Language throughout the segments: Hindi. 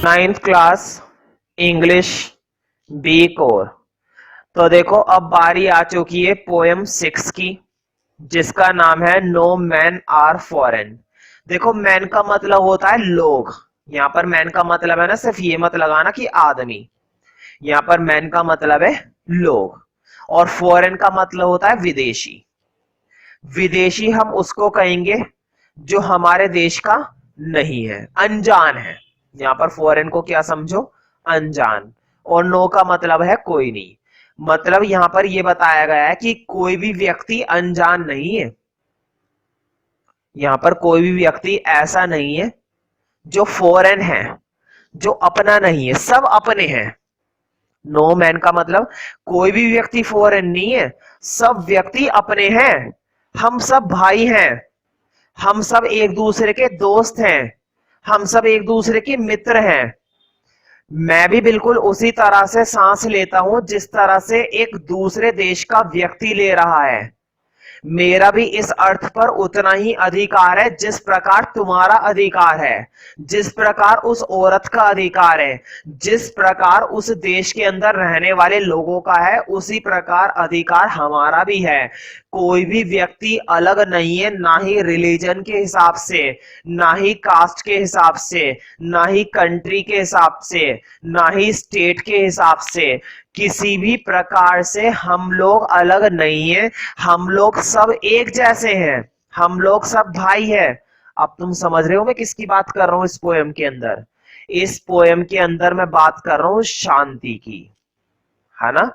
9th class English B core. तो देखो अब बारी आ चुकी है पोएम 6 की, जिसका नाम है नो मैन आर फॉरेन। देखो मैन का मतलब होता है लोग, यहां पर मैन का मतलब है ना, सिर्फ ये मत लगाना कि आदमी, यहां पर मैन का मतलब है लोग, और फॉरेन का मतलब होता है विदेशी। विदेशी हम उसको कहेंगे जो हमारे देश का नहीं है, अनजान है। यहां पर फॉरेन को क्या समझो, अनजान। और नो का मतलब है कोई नहीं, मतलब यहां पर यह बताया गया है कि कोई भी व्यक्ति अनजान नहीं है, यहां पर कोई भी व्यक्ति ऐसा नहीं है जो फॉरेन है, जो अपना नहीं है, सब अपने हैं। नो मैन का मतलब कोई भी व्यक्ति फॉरेन नहीं है, सब व्यक्ति अपने हैं। हम सब भाई हैं, हम सब एक दूसरे के दोस्त हैं, हम सब एक दूसरे के मित्र हैं। मैं भी बिल्कुल उसी तरह से सांस लेता हूं जिस तरह से एक दूसरे देश का व्यक्ति ले रहा है। मेरा भी इस अर्थ पर उतना ही अधिकार है जिस प्रकार तुम्हारा अधिकार है, जिस प्रकार उस औरत का अधिकार है, जिस प्रकार उस देश के अंदर रहने वाले लोगों का है, उसी प्रकार अधिकार हमारा भी है। कोई भी व्यक्ति अलग नहीं है, ना ही रिलीजन के हिसाब से, ना ही कास्ट के हिसाब से, ना ही कंट्री के हिसाब से, ना ही स्टेट के हिसाब से। किसी भी प्रकार से हम लोग अलग नहीं है, हम लोग सब एक जैसे हैं, हम लोग सब भाई हैं। अब तुम समझ रहे हो मैं किसकी बात कर रहा हूं इस पोएम के अंदर। इस पोएम के अंदर मैं बात कर रहा हूं शांति की, है ना।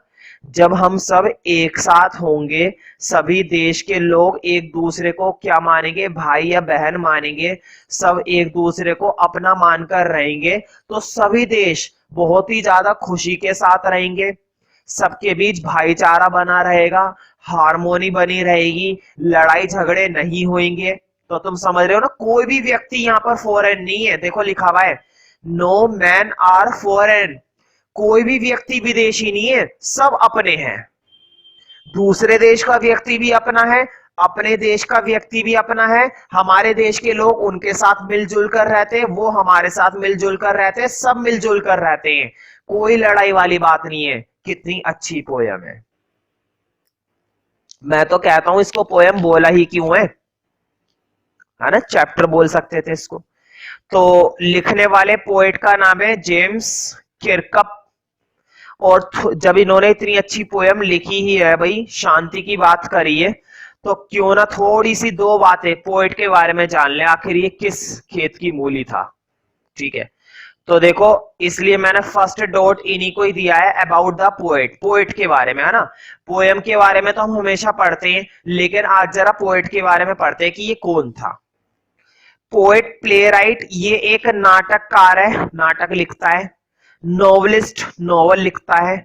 जब हम सब एक साथ होंगे, सभी देश के लोग एक दूसरे को क्या मानेंगे, भाई या बहन मानेंगे, सब एक दूसरे को अपना मानकर रहेंगे, तो सभी देश बहुत ही ज्यादा खुशी के साथ रहेंगे, सबके बीच भाईचारा बना रहेगा, हारमोनी बनी रहेगी, लड़ाई झगड़े नहीं होंगे। तो तुम समझ रहे हो ना, कोई भी व्यक्ति यहाँ पर फॉरेन नहीं है। देखो लिखा हुआ है नो मैन आर फॉरेन, कोई भी व्यक्ति विदेशी नहीं है, सब अपने हैं। दूसरे देश का व्यक्ति भी अपना है, अपने देश का व्यक्ति भी अपना है, हमारे देश के लोग उनके साथ मिलजुल कर रहते हैं, वो हमारे साथ मिलजुल कर रहते हैं, सब मिलजुल कर रहते हैं, कोई लड़ाई वाली बात नहीं है। कितनी अच्छी पोयम है। मैं तो कहता हूं इसको पोयम बोला ही क्यों है ना, चैप्टर बोल सकते थे इसको। तो लिखने वाले पोएट का नाम है जेम्स किरकप। और जब इन्होंने इतनी अच्छी पोयम लिखी ही है भाई, शांति की बात करी है, तो क्यों ना थोड़ी सी दो बातें पोएट के बारे में जान ले, आखिर ये किस खेत की मूली था। ठीक है, तो देखो इसलिए मैंने फर्स्ट डॉट इन्हीं को ही दिया है, अबाउट द पोएट, पोएट के बारे में, है ना। पोएम के बारे में तो हम हमेशा पढ़ते हैं, लेकिन आज जरा पोएट के बारे में पढ़ते हैं कि ये कौन था। पोएट, प्ले राइट, ये एक नाटककार है, नाटक लिखता है। नॉवलिस्ट, नॉवल लिखता है।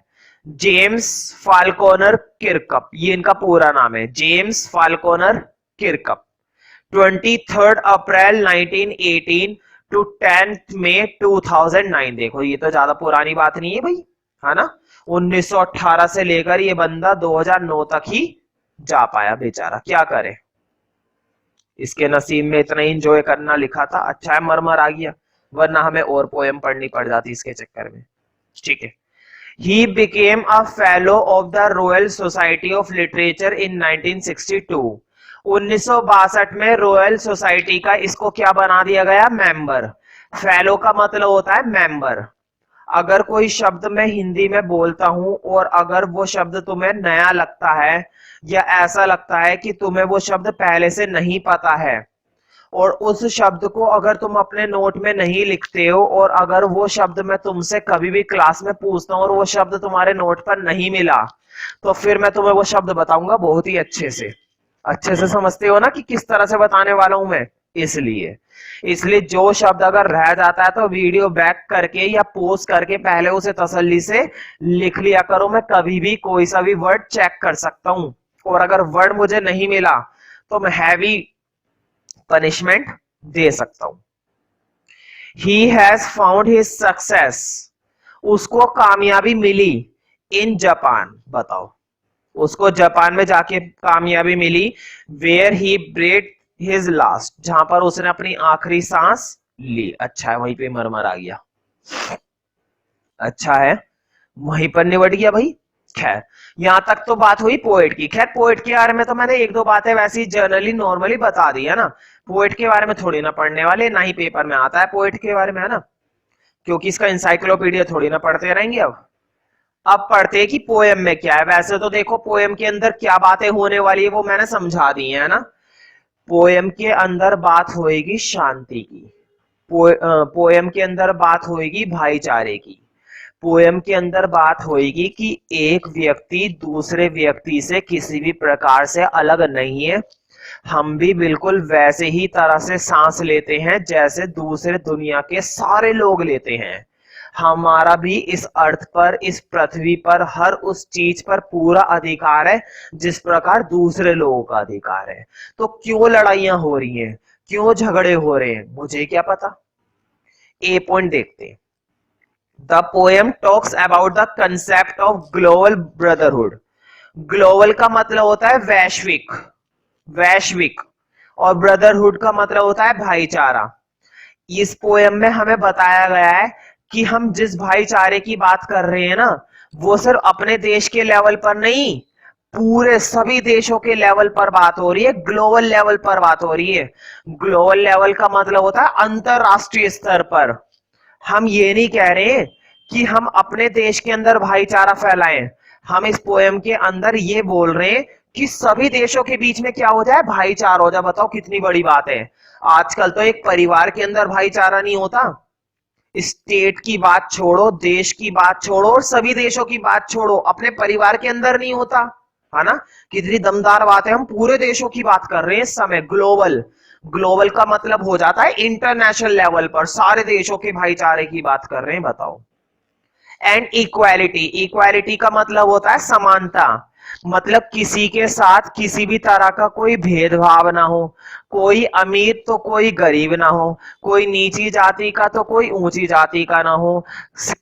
जेम्स फाल्कोनर किरकप, ये इनका पूरा नाम है, जेम्स फाल्कोनर किरकप। 23 अप्रैल 1918 टू 10 मई 2009। देखो ये तो ज्यादा पुरानी बात नहीं है भाई, है ना। 1918 से लेकर ये बंदा 2009 तक ही जा पाया बेचारा, क्या करे, इसके नसीब में इतना ही इंजॉय करना लिखा था। अच्छा है मरमर आ गया, वरना हमें और पोएम पढ़नी पड़ जाती इसके चक्कर में। ठीक है। He became a fellow of the Royal Society of Literature in 1962। 1962 में रॉयल सोसाइटी का इसको क्या बना दिया गया, मेंबर। फेलो का मतलब होता है मेंबर। अगर कोई शब्द मैं हिंदी में बोलता हूं और अगर वो शब्द तुम्हें नया लगता है, या ऐसा लगता है कि तुम्हें वो शब्द पहले से नहीं पता है, और उस शब्द को अगर तुम अपने नोट में नहीं लिखते हो, और अगर वो शब्द मैं तुमसे कभी भी क्लास में पूछता हूं और वो शब्द तुम्हारे नोट पर नहीं मिला, तो फिर मैं तुम्हें वो शब्द बताऊंगा बहुत ही अच्छे से समझते हो ना कि किस तरह से बताने वाला हूं मैं। इसलिए इसलिए जो शब्द अगर रह जाता है तो वीडियो बैक करके या पोस्ट करके पहले उसे तसल्ली से लिख लिया करो। मैं कभी भी कोई सा भी वर्ड चेक कर सकता हूं, और अगर वर्ड मुझे नहीं मिला तो मैं हैवी पनिशमेंट दे सकता हूं। He has found his success, उसको कामयाबी मिली इन जापान। बताओ, उसको जापान में जाके कामयाबी मिली। Where he breathed his last, जहां पर उसने अपनी आखिरी सांस ली। अच्छा है, वहीं पे मरमर आ गया। अच्छा है, वहीं पर निबट गया भाई। खैर, यहां तक तो बात हुई पोएट की। खैर, पोएट के बारे में तो मैंने एक दो बातें वैसी जनरली नॉर्मली बता दी है ना। पोएट के बारे में थोड़ी ना पढ़ने वाले, ना ही पेपर में आता है पोएट के बारे में, है ना, क्योंकि इसका इंसाइक्लोपीडिया थोड़ी ना पढ़ते रहेंगे। अब पढ़ते हैं कि पोएम में क्या है। वैसे तो देखो पोएम के अंदर क्या बातें होने वाली है वो मैंने समझा दी है ना। पोएम के अंदर बात होएगी शांति की, पोएम के अंदर बात होएगी भाईचारे की, पोएम के अंदर बात होएगी कि एक व्यक्ति दूसरे व्यक्ति से किसी भी प्रकार से अलग नहीं है, हम भी बिल्कुल वैसे ही तरह से सांस लेते हैं जैसे दूसरे दुनिया के सारे लोग लेते हैं। हमारा भी इस अर्थ पर, इस पृथ्वी पर हर उस चीज पर पूरा अधिकार है जिस प्रकार दूसरे लोगों का अधिकार है। तो क्यों लड़ाइयां हो रही हैं, क्यों झगड़े हो रहे हैं, मुझे क्या पता। ए पॉइंट देखते हैं। The poem talks about the concept of global brotherhood. Global का मतलब होता है वैश्विक, वैश्विक, और ब्रदरहुड का मतलब होता है भाईचारा। इस पोएम में हमें बताया गया है कि हम जिस भाईचारे की बात कर रहे हैं ना, वो सिर्फ अपने देश के लेवल पर नहीं, पूरे सभी देशों के लेवल पर बात हो रही है, ग्लोबल लेवल पर बात हो रही है। ग्लोबल लेवल का मतलब होता है अंतरराष्ट्रीय स्तर पर। हम ये नहीं कह रहे कि हम अपने देश के अंदर भाईचारा फैलाएं, हम इस पोएम के अंदर ये बोल रहे हैं कि सभी देशों के बीच में क्या हो जाए, भाईचारा हो जाए। बताओ कितनी बड़ी बात है। आजकल तो एक परिवार के अंदर भाईचारा नहीं होता। स्टेट की बात छोड़ो, देश की बात छोड़ो, और सभी देशों की बात छोड़ो, अपने परिवार के अंदर नहीं होता, है ना। कितनी दमदार बात है। हम पूरे देशों की बात कर रहे हैं इस समय। ग्लोबल, ग्लोबल का मतलब हो जाता है इंटरनेशनल लेवल पर, सारे देशों के भाईचारे की बात कर रहे हैं। बताओ। एंड इक्वालिटी, इक्वालिटी का मतलब होता है समानता, मतलब किसी के साथ किसी भी तरह का कोई भेदभाव ना हो, कोई अमीर तो कोई गरीब ना हो, कोई नीची जाति का तो कोई ऊंची जाति का ना हो,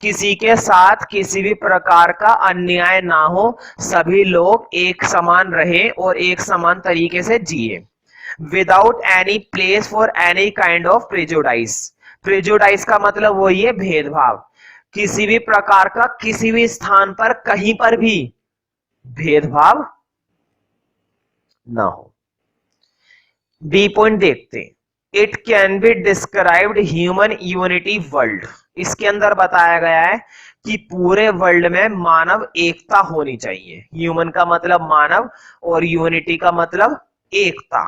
किसी के साथ किसी भी प्रकार का अन्याय ना हो, सभी लोग एक समान रहे और एक समान तरीके से जिए, without any place for any kind of prejudice. Prejudice का मतलब वही है भेदभाव, किसी भी प्रकार का किसी भी स्थान पर कहीं पर भी भेदभाव ना हो। बी पॉइंट देखते हैं। It can be described human unity world. इसके अंदर बताया गया है कि पूरे वर्ल्ड में मानव एकता होनी चाहिए। ह्यूमन का मतलब मानव और यूनिटी का मतलब एकता।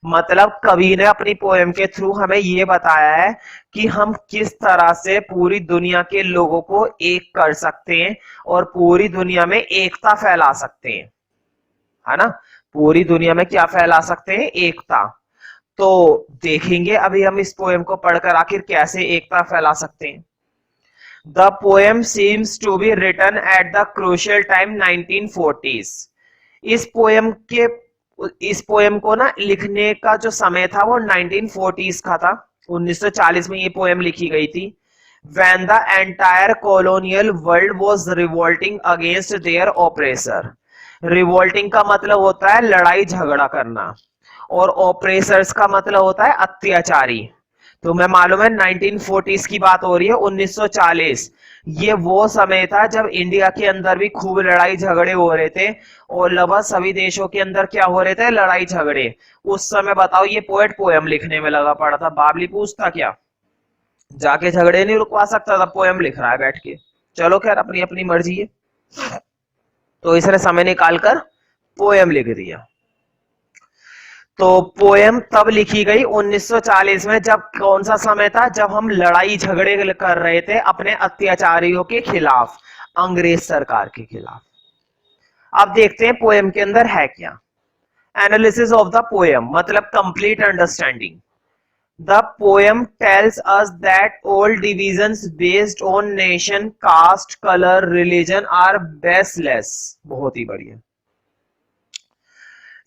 मतलब कवि ने अपनी पोएम के थ्रू हमें यह बताया है कि हम किस तरह से पूरी दुनिया के लोगों को एक कर सकते हैं और पूरी दुनिया में एकता फैला सकते हैं, है ना। पूरी दुनिया में क्या फैला सकते हैं, एकता। तो देखेंगे अभी हम इस पोएम को पढ़कर आखिर कैसे एकता फैला सकते हैं। The poem seems to be written at the crucial time 1940s। इस पोएम के, इस पोएम को ना लिखने का जो समय था वो 1940s का था। 1940 में ये पोएम लिखी गई थी। When the entire colonial world was revolting against their oppressor। Revolting का मतलब होता है लड़ाई झगड़ा करना, और ऑपरेसर्स का मतलब होता है अत्याचारी। तुम्हें मालूम है 1940s की बात हो रही है, 1940। ये वो समय था जब इंडिया के अंदर भी खूब लड़ाई झगड़े हो रहे थे, और लगभग सभी देशों के अंदर क्या हो रहे थे, लड़ाई झगड़े। उस समय बताओ ये पोएट पोएम लिखने में लगा पड़ा था, बाबली पूछता क्या, जाके झगड़े नहीं रुकवा सकता था, पोएम लिख रहा है बैठ के। चलो खैर, अपनी अपनी मर्जी है। तो इसने समय निकालकर पोएम लिख दिया। तो पोएम तब लिखी गई 1940 में, जब कौन सा समय था, जब हम लड़ाई झगड़े कर रहे थे अपने अत्याचारियों के खिलाफ, अंग्रेज सरकार के खिलाफ। अब देखते हैं पोएम के अंदर है क्या। एनालिसिस ऑफ द पोएम मतलब complete understanding. The poem tells us that all divisions based on nation, caste, color, religion are baseless। बहुत ही बढ़िया।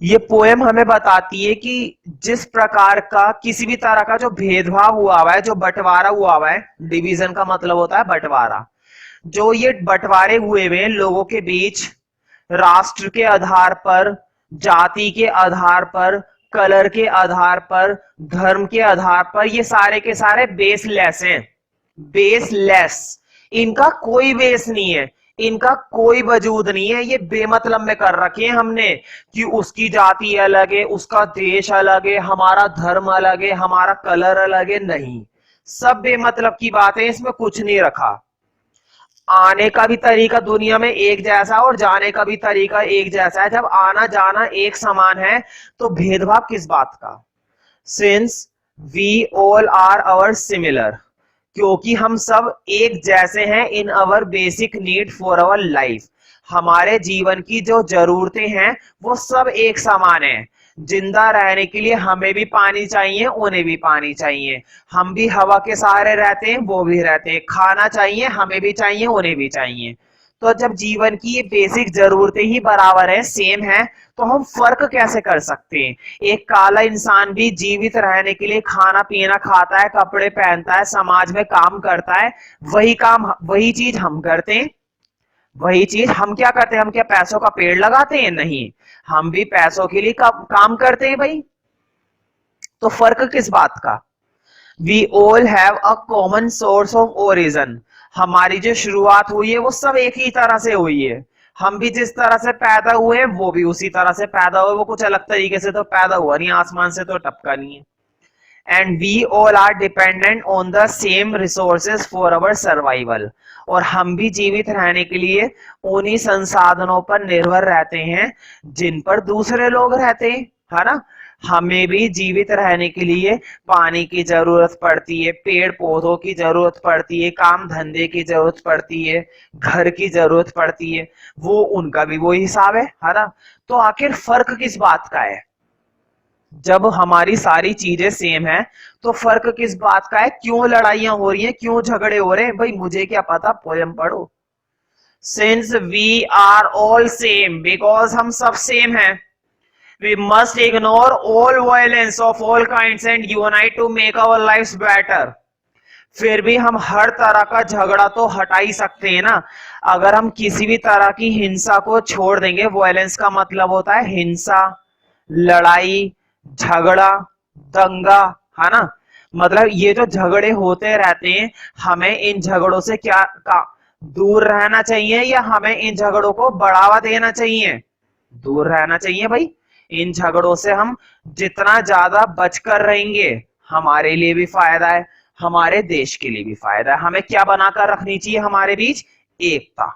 ये पोएम हमें बताती है कि जिस प्रकार का किसी भी तरह का जो भेदभाव हुआ हुआ है, जो बंटवारा हुआ हुआ है, डिवीजन का मतलब होता है बंटवारा, जो ये बंटवारे हुए हुए लोगों के बीच, राष्ट्र के आधार पर, जाति के आधार पर, कलर के आधार पर, धर्म के आधार पर, ये सारे के सारे बेसलेस हैं। बेसलेस, इनका कोई बेस नहीं है, इनका कोई वजूद नहीं है, ये बेमतलब में कर रखे हैं हमने कि उसकी जाति अलग है, उसका देश अलग है, हमारा धर्म अलग है, हमारा कलर अलग है। नहीं, सब बेमतलब की बात है, इसमें कुछ नहीं रखा। आने का भी तरीका दुनिया में एक जैसा और जाने का भी तरीका एक जैसा है। जब आना जाना एक समान है तो भेदभाव किस बात का? Since we all are our similar, क्योंकि हम सब एक जैसे हैं in our basic need for our life, हमारे जीवन की जो जरूरतें हैं वो सब एक समान है। जिंदा रहने के लिए हमें भी पानी चाहिए, उन्हें भी पानी चाहिए, हम भी हवा के सहारे रहते हैं, वो भी रहते हैं, खाना चाहिए, हमें भी चाहिए, उन्हें भी चाहिए। तो जब जीवन की ये बेसिक जरूरतें ही बराबर है, सेम है, तो हम फर्क कैसे कर सकते हैं? एक काला इंसान भी जीवित रहने के लिए खाना पीना खाता है, कपड़े पहनता है, समाज में काम करता है, वही काम वही चीज हम करते हैं। वही चीज हम क्या करते हैं? हम क्या पैसों का पेड़ लगाते हैं? नहीं, हम भी पैसों के लिए काम करते हैं भाई। तो फर्क किस बात का? We all have a common source of origin, हमारी जो शुरुआत हुई है वो सब एक ही तरह से हुई है। हम भी जिस तरह से पैदा हुए हैं वो भी उसी तरह से पैदा हुए, वो कुछ अलग तरीके से तो पैदा हुआ नहीं, आसमान से तो टपका नहीं है। And we all are dependent on the same resources for our survival, और हम भी जीवित रहने के लिए उन्हीं संसाधनों पर निर्भर रहते हैं जिन पर दूसरे लोग रहते हैं, है ना? हमें भी जीवित रहने के लिए पानी की जरूरत पड़ती है, पेड़ पौधों की जरूरत पड़ती है, काम धंधे की जरूरत पड़ती है, घर की जरूरत पड़ती है, वो उनका भी वो हिसाब है ना? तो आखिर फर्क किस बात का है? जब हमारी सारी चीजें सेम है तो फर्क किस बात का है? क्यों लड़ाइयां हो रही हैं, क्यों झगड़े हो रहे हैं? भाई मुझे क्या पता, पोयम पढ़ो। Since we are all same, because हम सब सेम हैं, we must ignore all violence of all kinds and unite to make our lifes better. फिर भी हम हर तरह का झगड़ा तो हटा ही सकते हैं ना, अगर हम किसी भी तरह की हिंसा को छोड़ देंगे। वायलेंस का मतलब होता है हिंसा, लड़ाई, झगड़ा, दंगा, है ना? मतलब ये जो झगड़े होते रहते हैं, हमें इन झगड़ों से दूर रहना चाहिए या हमें इन झगड़ों को बढ़ावा देना चाहिए? दूर रहना चाहिए भाई। इन झगड़ों से हम जितना ज्यादा बचकर रहेंगे हमारे लिए भी फायदा है, हमारे देश के लिए भी फायदा है। हमें क्या बनाकर रखनी चाहिए हमारे बीच? एकता।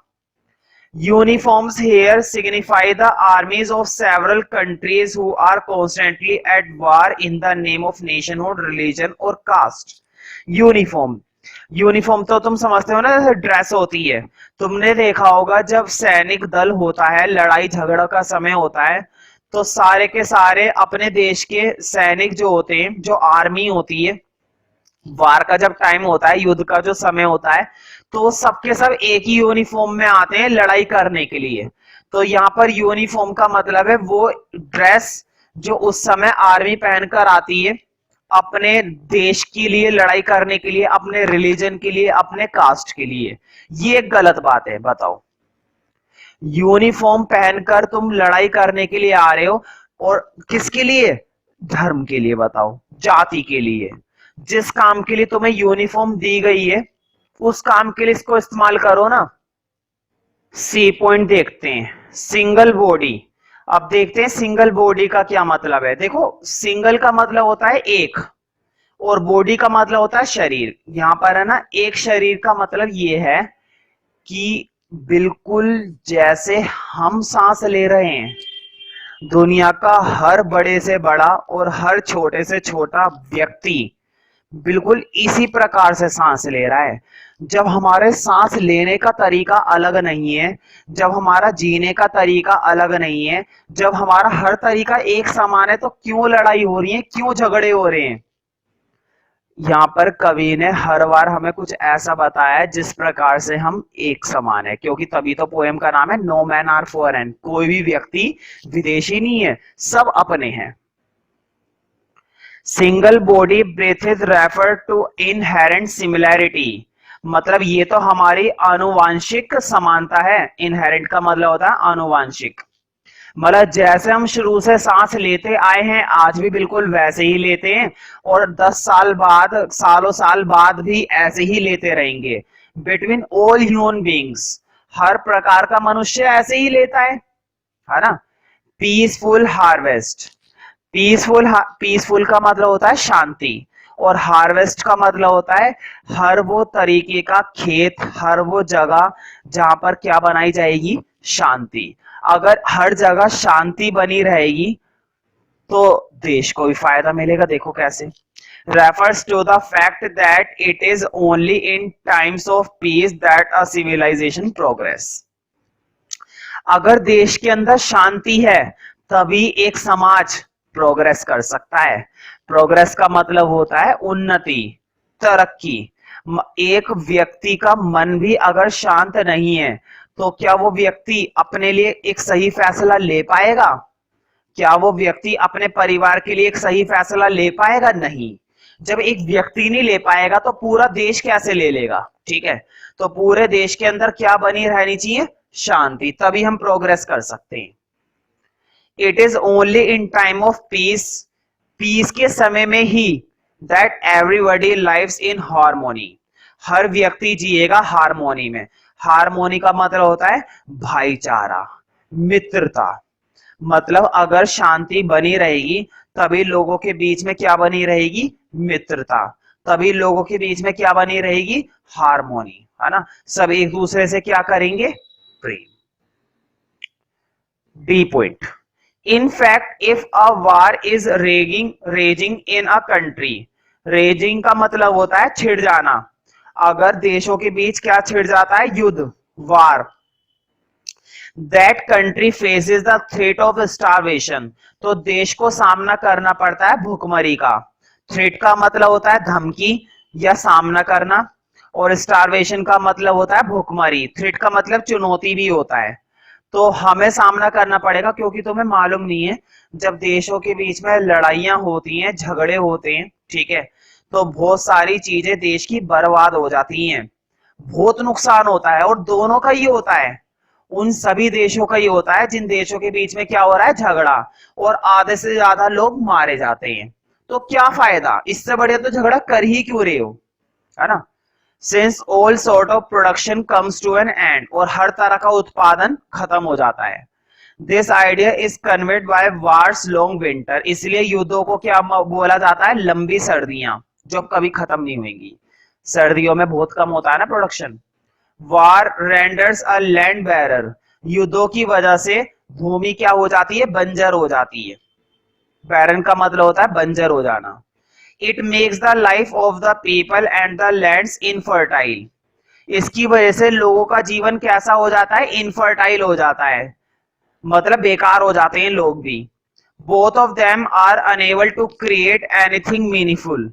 Uniforms here signify the armies of several countries who are constantly at war in the name of nationhood, religion or caste. Uniform तो तुम समझते हो ना, जैसे ड्रेस होती है। तुमने देखा होगा जब सैनिक दल होता है, लड़ाई झगड़ा का समय होता है, तो सारे के सारे अपने देश के सैनिक जो होते हैं, जो आर्मी होती है, वार का जब टाइम होता है, युद्ध का जो समय होता है, तो सबके सब एक ही यूनिफॉर्म में आते हैं लड़ाई करने के लिए। तो यहाँ पर यूनिफॉर्म का मतलब है वो ड्रेस जो उस समय आर्मी पहनकर आती है अपने देश के लिए लड़ाई करने के लिए, अपने रिलीजन के लिए, अपने कास्ट के लिए। ये गलत बात है, बताओ। यूनिफॉर्म पहनकर तुम लड़ाई करने के लिए आ रहे हो, और किसके लिए? धर्म के लिए, बताओ, जाति के लिए। जिस काम के लिए तुम्हें यूनिफॉर्म दी गई है उस काम के लिए इसको इस्तेमाल करो ना। सी पॉइंट देखते हैं, सिंगल बॉडी। अब देखते हैं सिंगल बॉडी का क्या मतलब है। देखो, सिंगल का मतलब होता है एक, और बॉडी का मतलब होता है शरीर। यहां पर है ना, एक शरीर का मतलब ये है कि बिल्कुल जैसे हम सांस ले रहे हैं, दुनिया का हर बड़े से बड़ा और हर छोटे से छोटा व्यक्ति बिल्कुल इसी प्रकार से सांस ले रहा है। जब हमारे सांस लेने का तरीका अलग नहीं है, जब हमारा जीने का तरीका अलग नहीं है, जब हमारा हर तरीका एक समान है, तो क्यों लड़ाई हो रही है, क्यों झगड़े हो रहे हैं? यहाँ पर कवि ने हर बार हमें कुछ ऐसा बताया जिस प्रकार से हम एक समान है, क्योंकि तभी तो पोएम का नाम है नो मैन आर फॉरेन। कोई भी व्यक्ति विदेशी नहीं है, सब अपने हैं। Single body breath is refer to inherent similarity, मतलब ये तो हमारी आनुवांशिक समानता है। इनहेरेंट का मतलब होता है आनुवांशिक। मतलब जैसे हम शुरू से सांस लेते आए हैं आज भी बिल्कुल वैसे ही लेते हैं, और 10 साल बाद, सालों साल बाद भी ऐसे ही लेते रहेंगे। बिटवीन ऑल ह्यूमन बींग्स, हर प्रकार का मनुष्य ऐसे ही लेता है ना। पीसफुल हार्वेस्ट, पीसफुल का मतलब होता है शांति, और हार्वेस्ट का मतलब होता है हर वो तरीके का खेत, हर वो जगह जहां पर क्या बनाई जाएगी, शांति। अगर हर जगह शांति बनी रहेगी तो देश को भी फायदा मिलेगा। देखो कैसे, refers to the fact that it is only in times of peace that a civilisation progress. अगर देश के अंदर शांति है तभी एक समाज प्रोग्रेस कर सकता है। प्रोग्रेस का मतलब होता है उन्नति, तरक्की। एक व्यक्ति का मन भी अगर शांत नहीं है तो क्या वो व्यक्ति अपने लिए एक सही फैसला ले पाएगा? क्या वो व्यक्ति अपने परिवार के लिए एक सही फैसला ले पाएगा? नहीं। जब एक व्यक्ति नहीं ले पाएगा तो पूरा देश कैसे ले लेगा? ठीक है, तो पूरे देश के अंदर क्या बनी रहनी चाहिए? शांति, तभी हम प्रोग्रेस कर सकते हैं। It is only in time of peace, peace के समय में ही, that everybody lives in harmony, हर व्यक्ति जिएगा हार्मोनी में। हार्मोनी का मतलब होता है भाईचारा, मित्रता। मतलब अगर शांति बनी रहेगी तभी लोगों के बीच में क्या बनी रहेगी? मित्रता। तभी लोगों के बीच में क्या बनी रहेगी? हार्मोनी, है ना। सब एक दूसरे से क्या करेंगे? प्रेम। The point, in fact if a war is raising in a country, raising का मतलब होता है छिड़ जाना। अगर देशों के बीच क्या छिड़ जाता है? युद्ध, war. That country faces the threat of starvation, तो देश को सामना करना पड़ता है भूखमरी का। थ्रेट का मतलब होता है धमकी या सामना करना, और स्टारवेशन का मतलब होता है भूखमरी। थ्रेट का मतलब चुनौती भी होता है। तो हमें सामना करना पड़ेगा, क्योंकि तुम्हें मालूम नहीं है जब देशों के बीच में लड़ाइयां होती हैं, झगड़े होते हैं, ठीक है, तो बहुत सारी चीजें देश की बर्बाद हो जाती हैं, बहुत नुकसान होता है, और दोनों का ही होता है। उन सभी देशों का ही होता है जिन देशों के बीच में क्या हो रहा है? झगड़ा, और आधे से ज्यादा लोग मारे जाते हैं। तो क्या फायदा? इससे बढ़िया तो झगड़ा कर ही क्यों रहे हो, है ना। Since all sort of production comes to an end, और हर तरह का उत्पादन खत्म हो जाता है। This idea is conveyed by wars long winter, इसलिए युद्धों को क्या बोला जाता है? लंबी सर्दियां जो कभी खत्म नहीं होंगी। सर्दियों में बहुत कम होता है ना production. War renders a land bearer, युद्धों की वजह से भूमि क्या हो जाती है? बंजर हो जाती है। बैरन का मतलब होता है बंजर हो जाना। It makes the life of the people and the lands infertile, इसकी वजह से लोगों का जीवन कैसा हो जाता है? इनफर्टाइल हो जाता है, मतलब बेकार हो जाते हैं लोग भी। Both of them are unable to create anything meaningful,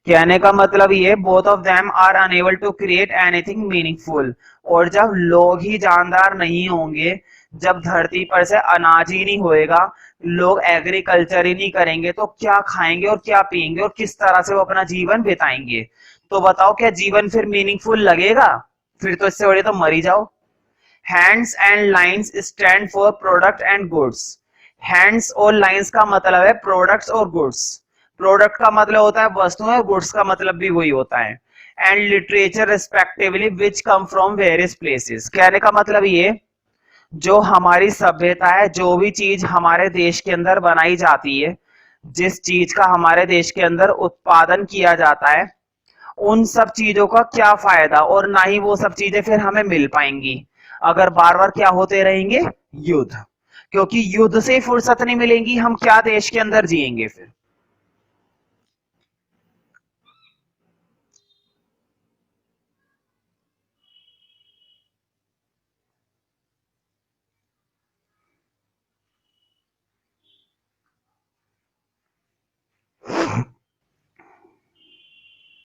कहने का मतलब ये, both of them are unable to create anything meaningful. और जब लोग ही जानदार नहीं होंगे, जब धरती पर से अनाज ही नहीं होएगा, लोग एग्रीकल्चर ही नहीं करेंगे, तो क्या खाएंगे और क्या पिएंगे और किस तरह से वो अपना जीवन बिताएंगे? तो बताओ, क्या जीवन फिर मीनिंगफुल लगेगा? फिर तो इससे बड़े तो मर ही जाओ। Hands and lines stand for product and goods, hands और लाइंस का मतलब है प्रोडक्ट्स और गुड्स। प्रोडक्ट का मतलब होता है वस्तुएं, और गुड्स का मतलब भी वही होता है। And literature respectively which come from various places, कहने का मतलब ये, जो हमारी सभ्यता है, जो भी चीज हमारे देश के अंदर बनाई जाती है, जिस चीज का हमारे देश के अंदर उत्पादन किया जाता है, उन सब चीजों का क्या फायदा? और ना ही वो सब चीजें फिर हमें मिल पाएंगी अगर बार बार क्या होते रहेंगे? युद्ध। क्योंकि युद्ध से फुर्सत नहीं मिलेगी, हम क्या देश के अंदर जिएंगे फिर?